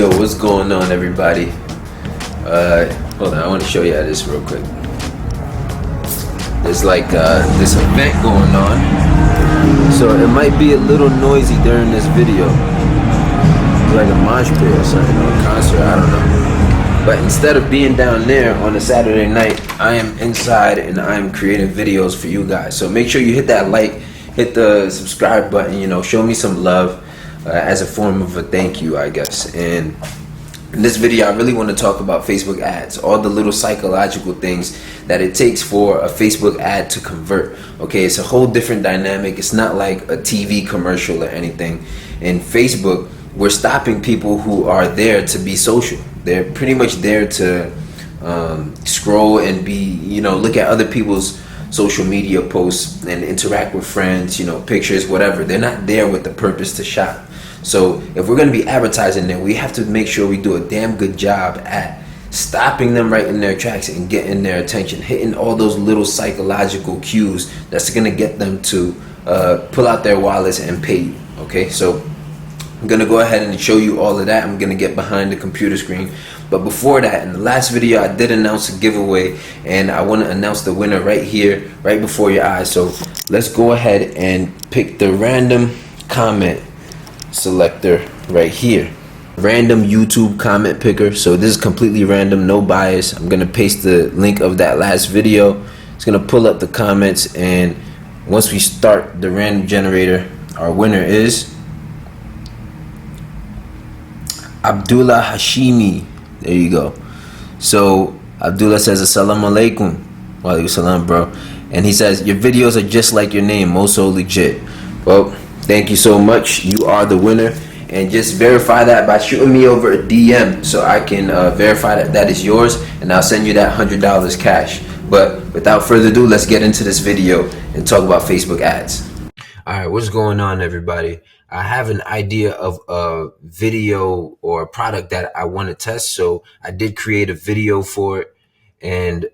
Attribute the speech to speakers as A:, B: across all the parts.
A: Yo, what's going on, everybody? Hold on, I want to show you this real quick. There's like this event going on, so it might be a little noisy during this video. It's like a mosh pit or something, or a concert, I don't know. But instead of being down there on a Saturday night, I am inside and I am creating videos for you guys. So make sure you hit that like, hit the subscribe button, you know, show me some love as a form of a thank you, I guess. And in this video, I really want to talk about Facebook ads, all the little psychological things that it takes for a Facebook ad to convert. Okay, it's a whole different dynamic. It's not like a TV commercial or anything. In Facebook, we're stopping people who are there to be social. They're pretty much there to scroll and be, you know, look at other people's social media posts and interact with friends, you know, pictures, whatever. They're not there with the purpose to shop. So if we're going to be advertising there, we have to make sure we do a damn good job at stopping them right in their tracks and getting their attention, hitting all those little psychological cues that's going to get them to pull out their wallets and pay you. Okay, so I'm going to go ahead and show you all of that. I'm going to get behind the computer screen. But before that, in the last video, I did announce a giveaway, and I want to announce the winner right here, right before your eyes. So let's go ahead and pick the random comment selector right here. Random YouTube comment picker. So this is completely random, no bias. I'm going to paste the link of that last video. It's going to pull up the comments, and once we start the random generator, our winner is Abdullah Hashimi. There you go. So Abdullah says assalamu alaikum. Wa alaikum salam, bro. And he says your videos are just like your name, Moso legit. Well, thank you so much. You are the winner. And just verify that by shooting me over a DM so I can verify that that is yours, and I'll send you that $100 cash. But without further ado, let's get into this video and talk about Facebook ads. All right, what's going on, everybody? I have an idea of a video or a product that I want to test, so I did create a video for it. And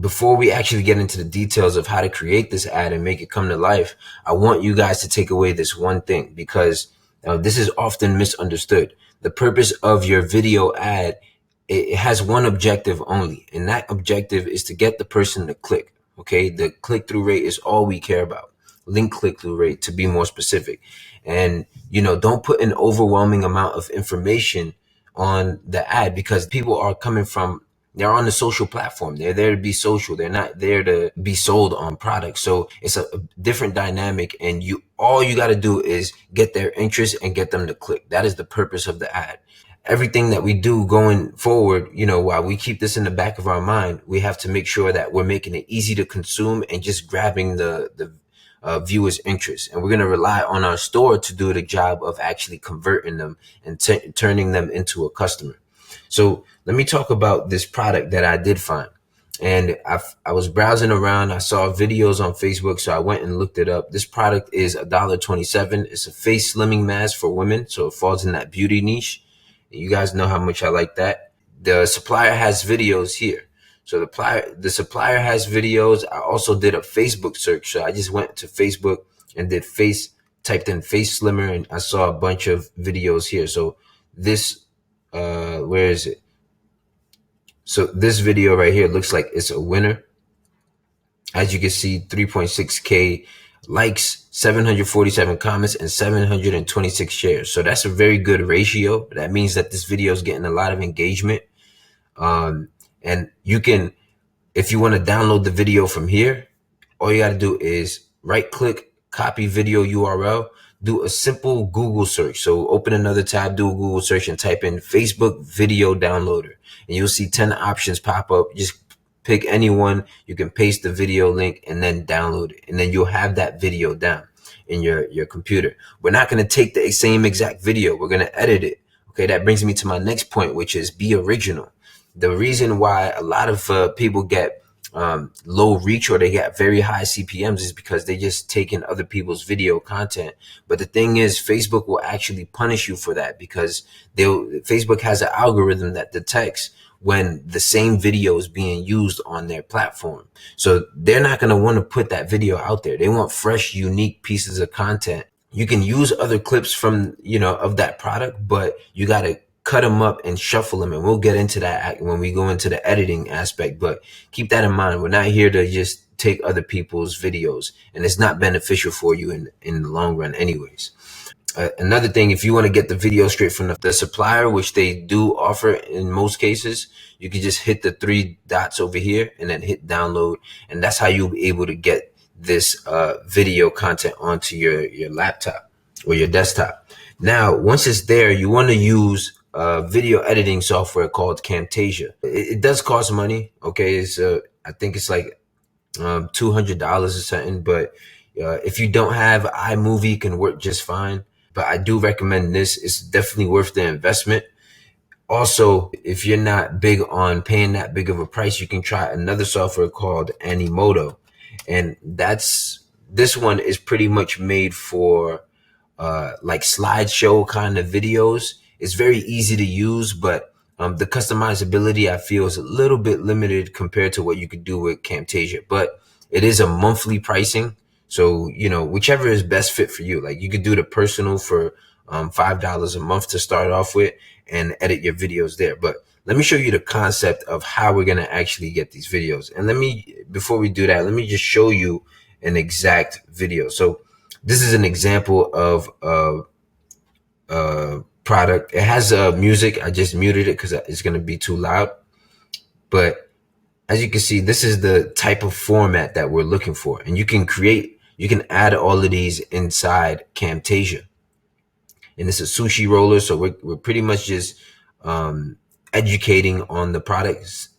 A: before we actually get into the details of how to create this ad and make it come to life, I want you guys to take away this one thing, because this is often misunderstood. The purpose of your video ad, it has one objective only, and that objective is to get the person to click. Okay, the click-through rate is all we care about. Link click-through rate, to be more specific. And, you know, don't put an overwhelming amount of information on the ad, because people are coming from, they're on the social platform. They're there to be social. They're not there to be sold on products. So it's a different dynamic, and all you got to do is get their interest and get them to click. That is the purpose of the ad. Everything that we do going forward, you know, while we keep this in the back of our mind, we have to make sure that we're making it easy to consume and just grabbing the viewers' interest. And we're going to rely on our store to do the job of actually converting them and turning them into a customer. So let me talk about this product that I did find. And I was browsing around. I saw videos on Facebook, so I went and looked it up. This product is $1.27. It's a face slimming mask for women, so it falls in that beauty niche. You guys know how much I like that. The supplier has videos here. So the supplier has videos. I also did a Facebook search. So I just went to Facebook and typed in face slimmer, and I saw a bunch of videos here. So this, where is it? So this video right here looks like it's a winner. As you can see, 3.6K likes, 747 comments, and 726 shares. So that's a very good ratio. That means that this video is getting a lot of engagement. And you can, if you want to download the video from here, all you got to do is right click, copy video URL, do a simple Google search. So open another tab, do a Google search, and type in Facebook video downloader. And you'll see 10 options pop up. Just pick any one. You can paste the video link and then download it. And then you'll have that video down in your computer. We're not going to take the same exact video. We're going to edit it. Okay, that brings me to my next point, which is be original. The reason why a lot of people get low reach or they get very high CPMs is because they just take in other people's video content. But the thing is, Facebook will actually punish you for that, because Facebook has an algorithm that detects when the same video is being used on their platform. So they're not going to want to put that video out there. They want fresh, unique pieces of content. You can use other clips from, of that product, but you got to cut them up and shuffle them, and we'll get into that when we go into the editing aspect. But keep that in mind. We're not here to just take other people's videos, and it's not beneficial for you in the long run anyways. Another thing, if you want to get the video straight from the supplier, which they do offer in most cases, you can just hit the three dots over here and then hit download, and that's how you'll be able to get this video content onto your laptop or your desktop. Now, once it's there, you want to use video editing software called Camtasia. It does cost money. Okay, it's I think it's like $200 or something, but if you don't have iMovie, it can work just fine. But I do recommend this. It's definitely worth the investment. Also, if you're not big on paying that big of a price, you can try another software called Animoto. And this one is pretty much made for like slideshow kind of videos. It's very easy to use, but the customizability I feel is a little bit limited compared to what you could do with Camtasia. But it is a monthly pricing, so whichever is best fit for you. Like you could do the personal for $5 a month to start off with and edit your videos there. But let me show you the concept of how we're gonna actually get these videos. And before we do that, let me just show you an exact video. So this is an example of a product. It has music. I just muted it because it's going to be too loud. But as you can see, this is the type of format that we're looking for. And you can add all of these inside Camtasia. And it's a sushi roller. So we're pretty much just educating on the products,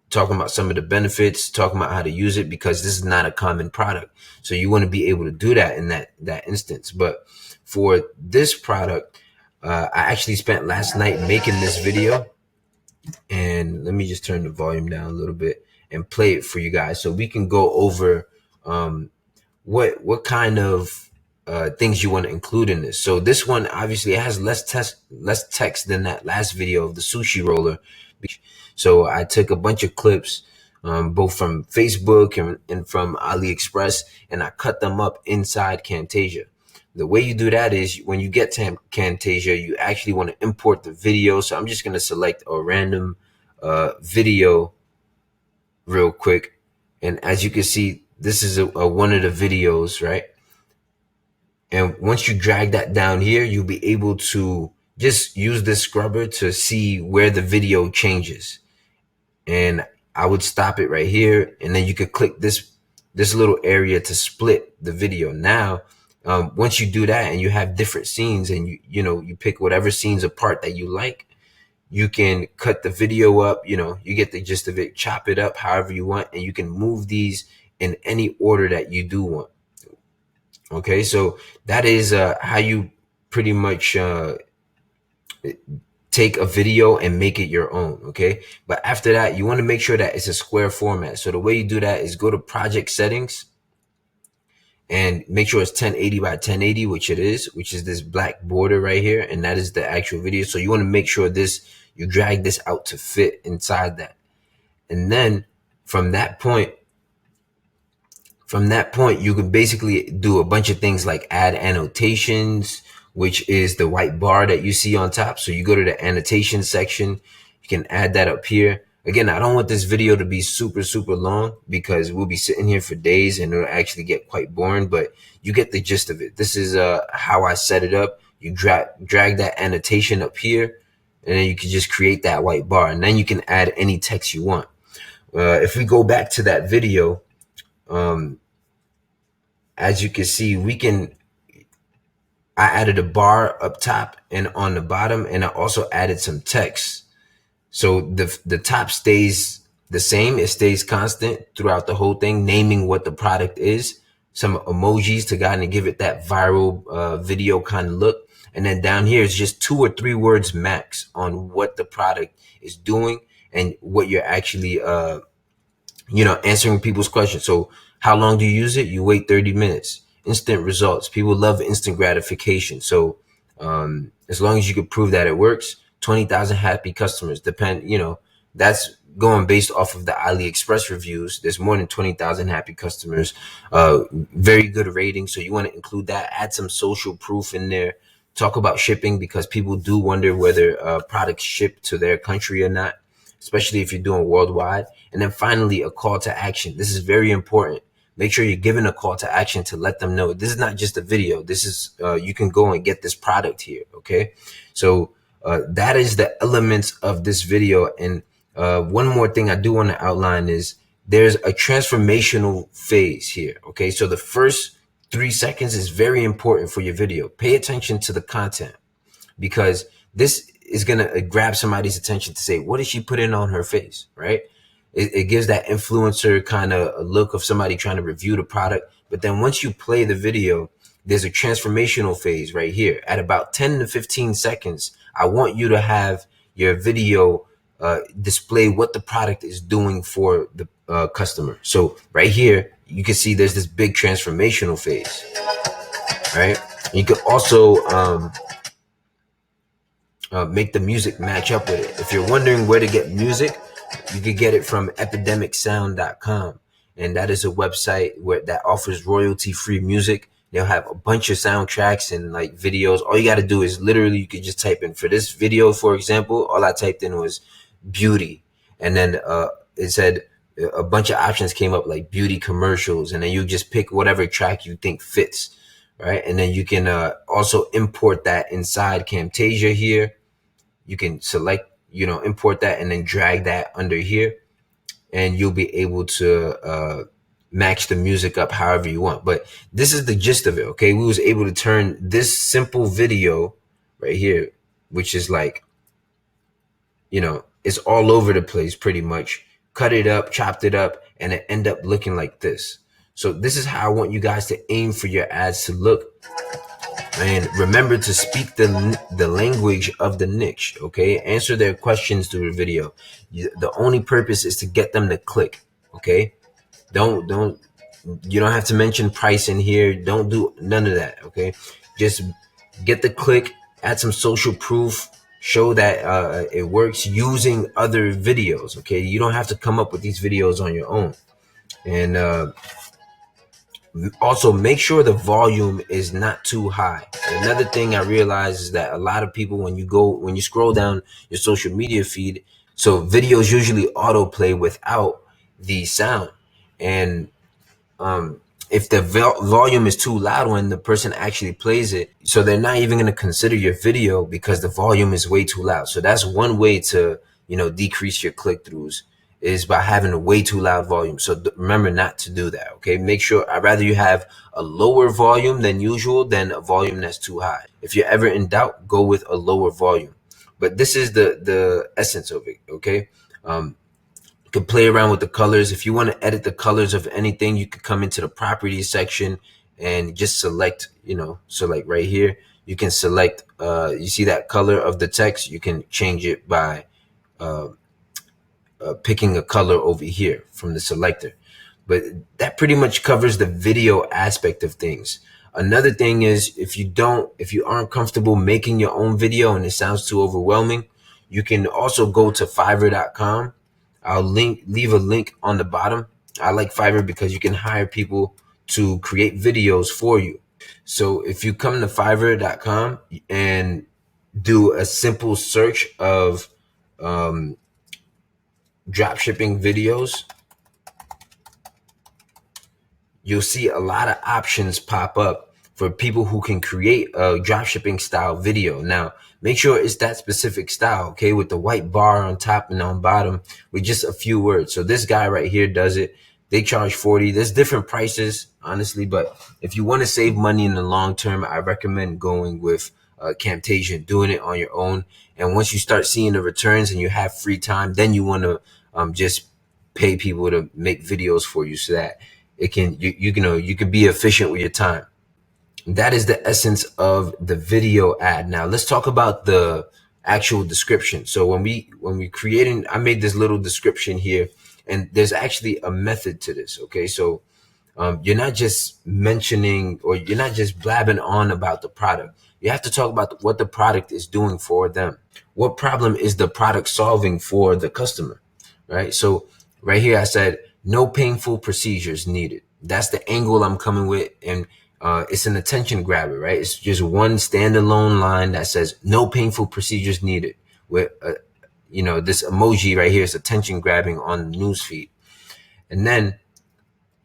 A: talking about some of the benefits, talking about how to use it, because this is not a common product. So you want to be able to do that in that instance. But for this product, I actually spent last night making this video. And let me just turn the volume down a little bit and play it for you guys so we can go over what kind of things you want to include in this. So this one, obviously, it has less text than that last video of the sushi roller. So I took a bunch of clips, both from Facebook and from AliExpress, and I cut them up inside Camtasia. The way you do that is when you get to Camtasia, you actually want to import the video. So I'm just going to select a random video real quick. And as you can see, this is one of the videos, right? And once you drag that down here, you'll be able to just use this scrubber to see where the video changes. And I would stop it right here. And then you could click this little area to split the video. Now, once you do that and you have different scenes and you pick whatever scenes apart that you like, you can cut the video up, you get the gist of it, chop it up however you want, and you can move these in any order that you do want. Okay, so that is how you pretty much take a video and make it your own. Okay, but after that, you want to make sure that it's a square format. So the way you do that is go to project settings and make sure it's 1080 by 1080, which is this black border right here. And that is the actual video. So you want to make sure you drag this out to fit inside that. And then from that point, you can basically do a bunch of things like add annotations, which is the white bar that you see on top. So you go to the annotation section, you can add that up here. Again, I don't want this video to be super, super long because we'll be sitting here for days and it'll actually get quite boring, but you get the gist of it. This is how I set it up. You drag that annotation up here, and then you can just create that white bar, and then you can add any text you want. If we go back to that video, as you can see, I added a bar up top and on the bottom, and I also added some text. So the top stays the same. It stays constant throughout the whole thing, naming what the product is, some emojis to kind of give it that viral video kind of look. And then down here is just 2 or 3 words max on what the product is doing and what you're actually, answering people's questions. So how long do you use it? You wait 30 minutes. Instant results. People love instant gratification. So as long as you can prove that it works, 20,000 happy customers. That's going based off of the AliExpress reviews. There's more than 20,000 happy customers. Very good rating. So you want to include that. Add some social proof in there talk about shipping because people do wonder whether products ship to their country or not, especially if you're doing worldwide. And then finally, a call to action. This is very important. Make sure you're giving a call to action to let them know this is not just a video. This is you can go and get this product here. Okay, so that is the elements of this video. And one more thing I do want to outline is there's a transformational phase here. Okay, so the first 3 seconds is very important for your video. Pay attention to the content because this is going to grab somebody's attention to say, what did she put in on her face, right? It gives that influencer kind of a look of somebody trying to review the product. But then once you play the video, there's a transformational phase right here. At about 10 to 15 seconds, I want you to have your video display what the product is doing for the customer. So right here, you can see there's this big transformational phase, right? You could also make the music match up with it. If you're wondering where to get music, you could get it from epidemicsound.com. And that is a website that offers royalty-free music. They'll have a bunch of soundtracks and like videos. All you got to do is literally, you could just type in for this video, for example, all I typed in was beauty. And then it said a bunch of options came up like beauty commercials. And then you just pick whatever track you think fits, right? And then you can also import that inside Camtasia here. You can select, import that and then drag that under here. And you'll be able to match the music up however you want. But this is the gist of it, okay? We was able to turn this simple video right here, which is like, it's all over the place pretty much. Cut it up, chopped it up, and it end up looking like this. So this is how I want you guys to aim for your ads to look. And remember to speak the language of the niche, okay? Answer their questions through the video. The only purpose is to get them to click, okay? You don't have to mention price in here. Don't do none of that, okay? Just get the click, add some social proof, show that it works using other videos, okay? You don't have to come up with these videos on your own. And also make sure the volume is not too high. Another thing I realized is that a lot of people, when you scroll down your social media feed, so videos usually autoplay without the sound. And if the volume is too loud when the person actually plays it, so they're not even going to consider your video because the volume is way too loud. So that's one way to, decrease your click-throughs, is by having a way too loud volume. So remember not to do that, okay? Make sure, I'd rather you have a lower volume than usual than a volume that's too high. If you're ever in doubt, go with a lower volume. But this is the essence of it, okay? You can play around with the colors. If you want to edit the colors of anything, you could come into the properties section and just select, so like right here, you can select, you see that color of the text, you can change it by picking a color over here from the selector. But that pretty much covers the video aspect of things. Another thing is, if you aren't comfortable making your own video and it sounds too overwhelming, you can also go to Fiverr.com. I'll leave a link on the bottom. I like Fiverr because you can hire people to create videos for you. So if you come to Fiverr.com and do a simple search of dropshipping videos, you'll see a lot of options pop up for people who can create a dropshipping style video. Now, make sure it's that specific style, okay, with the white bar on top and on bottom with just a few words. So this guy right here does it. They charge 40. There's different prices, honestly, but if you want to save money in the long term, I recommend going with Camtasia, doing it on your own. And once you start seeing the returns and you have free time, then you want to just pay people to make videos for you so that it can you can be efficient with your time. That is the essence of the video ad. Now let's talk about the actual description. So when we creating, I made this little description here, and there's actually a method to this. Okay, so you're not just mentioning, or you're not just blabbing on about the product. You have to talk about what the product is doing for them. What problem is the product solving for the customer, right? So right here I said, no painful procedures needed. That's the angle I'm coming with. And It's an attention grabber, right? It's just one standalone line that says no painful procedures needed. With this emoji right here is attention grabbing on the newsfeed. And then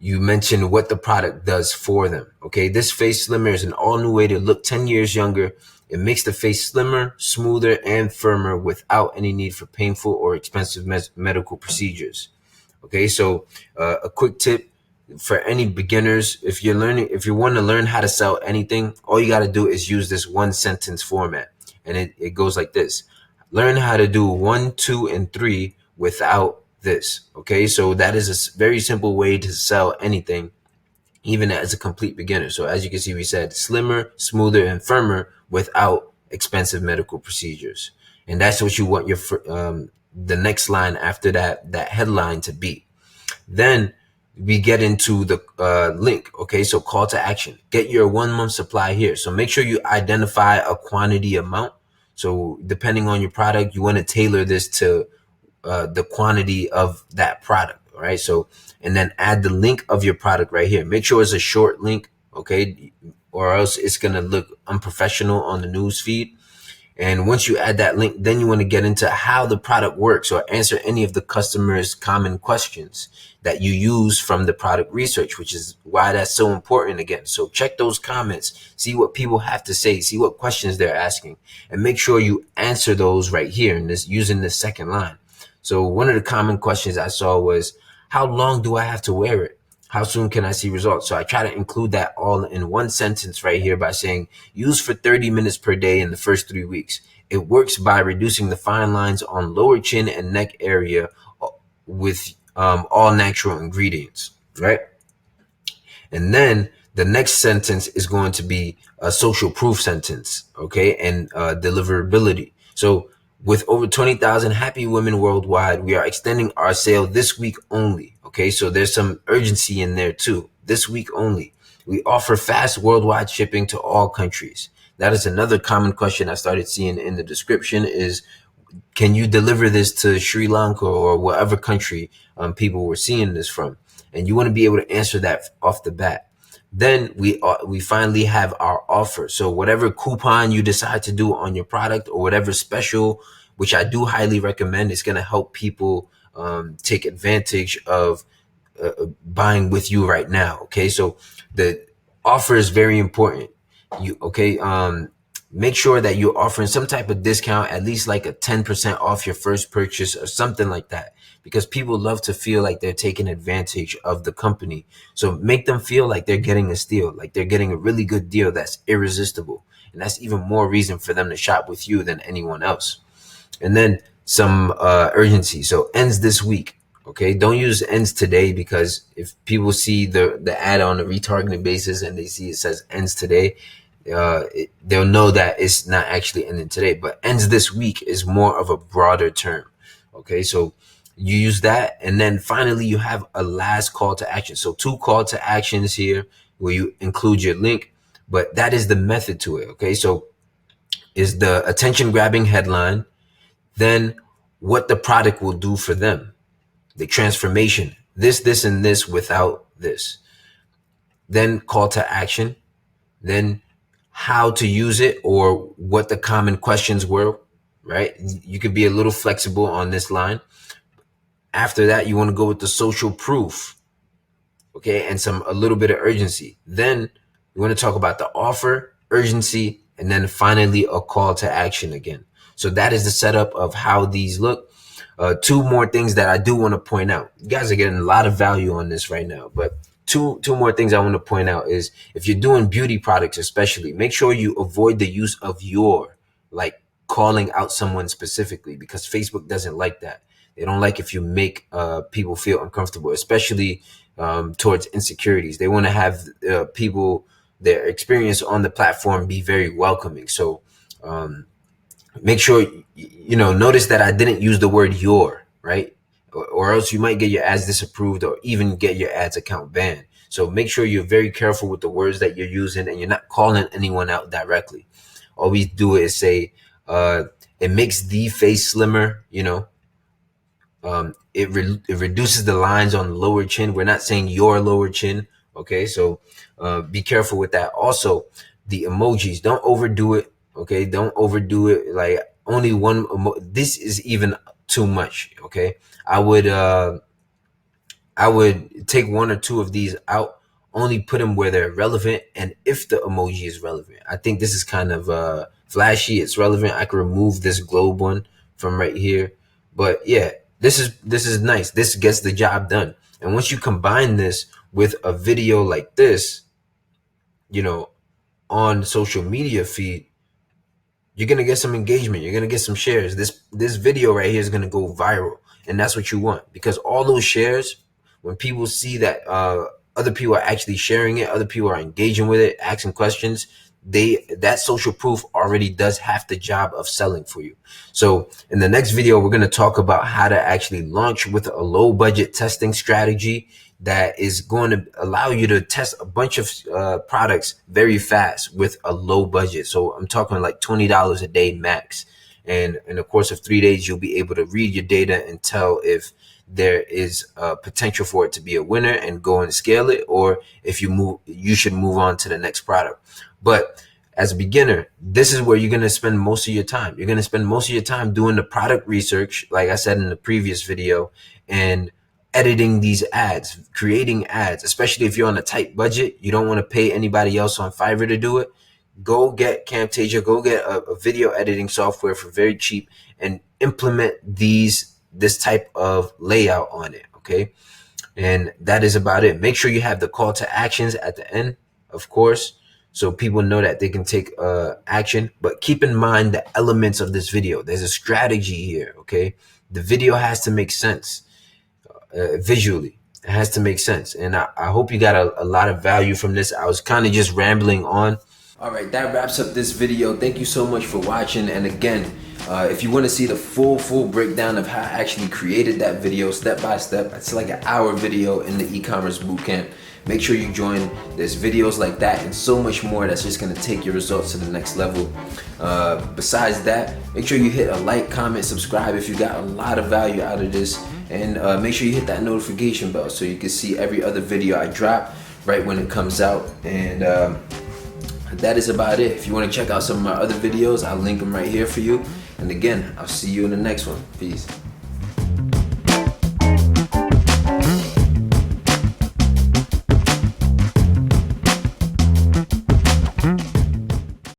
A: you mentioned what the product does for them. Okay, this face slimmer is an all new way to look 10 years younger. It makes the face slimmer, smoother, and firmer without any need for painful or expensive medical procedures. Okay, so a quick tip for any beginners: if you want to learn how to sell anything, all you got to do is use this one sentence format, and it goes like this: learn how to do 1, 2, and 3 without this. Okay, so that is a very simple way to sell anything, even as a complete beginner. So as you can see, we said slimmer, smoother, and firmer without expensive medical procedures, and that's what you want your the next line after that headline to be. Then we get into the link. Okay, so call to action: get your 1 month supply here. So make sure you identify a quantity amount. So depending on your product, you want to tailor this to the quantity of that product, right? So, and then add the link of your product right here. Make sure it's a short link, okay? Or else it's gonna look unprofessional on the news feed. And once you add that link, then you want to get into how the product works or answer any of the customers' common questions that you use from the product research, which is why that's so important again. So check those comments, see what people have to say, see what questions they're asking, and make sure you answer those right here in this using the second line. So one of the common questions I saw was, how long do I have to wear it? How soon can I see results? So I try to include that all in one sentence right here by saying, use for 30 minutes per day in the first 3 weeks. It works by reducing the fine lines on lower chin and neck area with all natural ingredients, right? And then the next sentence is going to be a social proof sentence, okay, and deliverability. So with over 20,000 happy women worldwide, we are extending our sale this week only. Okay, so there's some urgency in there too. This week only. We offer fast worldwide shipping to all countries. That is another common question I started seeing in the description is, can you deliver this to Sri Lanka or whatever country people were seeing this from? And you want to be able to answer that off the bat. Then we finally have our offer. So whatever coupon you decide to do on your product or whatever special, which I do highly recommend, is going to help people take advantage of buying with you right now. Okay, so the offer is very important. Make sure that you're offering some type of discount, at least like a 10% off your first purchase or something like that, because people love to feel like they're taking advantage of the company. So make them feel like they're getting a steal, like they're getting a really good deal that's irresistible. And that's even more reason for them to shop with you than anyone else. And then some urgency. So ends this week. Okay, don't use ends today, because if people see the ad on a retargeting basis and they see it says ends today, they'll know that it's not actually ending today. But ends this week is more of a broader term. Okay, so you use that, and then finally you have a last call to action. So 2 call to actions here where you include your link, but that is the method to it. Okay, so is the attention grabbing headline, then what the product will do for them, the transformation, this, and this without this, then call to action, then how to use it or what the common questions were, right? You could be a little flexible on this line. After that, you want to go with the social proof, okay, and a little bit of urgency. Then you want to talk about the offer, urgency, and then finally a call to action again. So that is the setup of how these look. 2 more things that I do want to point out. You guys are getting a lot of value on this right now, but two more things I want to point out is, if you're doing beauty products especially, make sure you avoid the use of your, like calling out someone specifically, because Facebook doesn't like that. They don't like if you make people feel uncomfortable, especially towards insecurities. They want to have people, their experience on the platform be very welcoming. So make sure, notice that I didn't use the word your, right? Or else you might get your ads disapproved or even get your ads account banned. So make sure you're very careful with the words that you're using and you're not calling anyone out directly. All we do is say, it makes the face slimmer, it reduces the lines on the lower chin. We're not saying your lower chin. Okay, so be careful with that. Also, the emojis, don't overdo it. Okay, don't overdo it. Like only one. This is even too much. Okay, I would I would take one or two of these out, only put them where they're relevant, and if the emoji is relevant. I think this is kind of flashy. It's relevant. I could remove this globe one from right here, but yeah, this is nice. This gets the job done. And once you combine this with a video like this, you know, on social media feed, you're gonna get some engagement. You're gonna get some shares. This video right here is gonna go viral, and that's what you want, because all those shares, when people see that other people are actually sharing it, other people are engaging with it, asking questions, that social proof already does half the job of selling for you. So in the next video, we're gonna talk about how to actually launch with a low budget testing strategy that is going to allow you to test a bunch of products very fast with a low budget. So I'm talking like $20 a day max. And in the course of 3 days, you'll be able to read your data and tell if there is a potential for it to be a winner and go and scale it, or if you should move on to the next product. But as a beginner, this is where you're going to spend most of your time. You're going to spend most of your time doing the product research, like I said in the previous video, and editing these ads, creating ads, especially if you're on a tight budget. You don't want to pay anybody else on Fiverr to do it. Go get Camtasia, go get a video editing software for very cheap, and implement this type of layout on it. Okay. And that is about it. Make sure you have the call to actions at the end, of course, so people know that they can take action. But keep in mind the elements of this video. There's a strategy here. Okay. The video has to make sense. Visually, it has to make sense. And I hope you got a lot of value from this. I was kind of just rambling on. All right, that wraps up this video. Thank you so much for watching. And again, if you want to see the full breakdown of how I actually created that video step by step, it's like an hour video in the e-commerce bootcamp. Make sure you join. There's videos like that and so much more that's just going to take your results to the next level. Besides that, make sure you hit a like, comment, subscribe if you got a lot of value out of this. And make sure you hit that notification bell so you can see every other video I drop right when it comes out. And that is about it. If you want to check out some of my other videos, I'll link them right here for you. And again, I'll see you in the next one. Peace.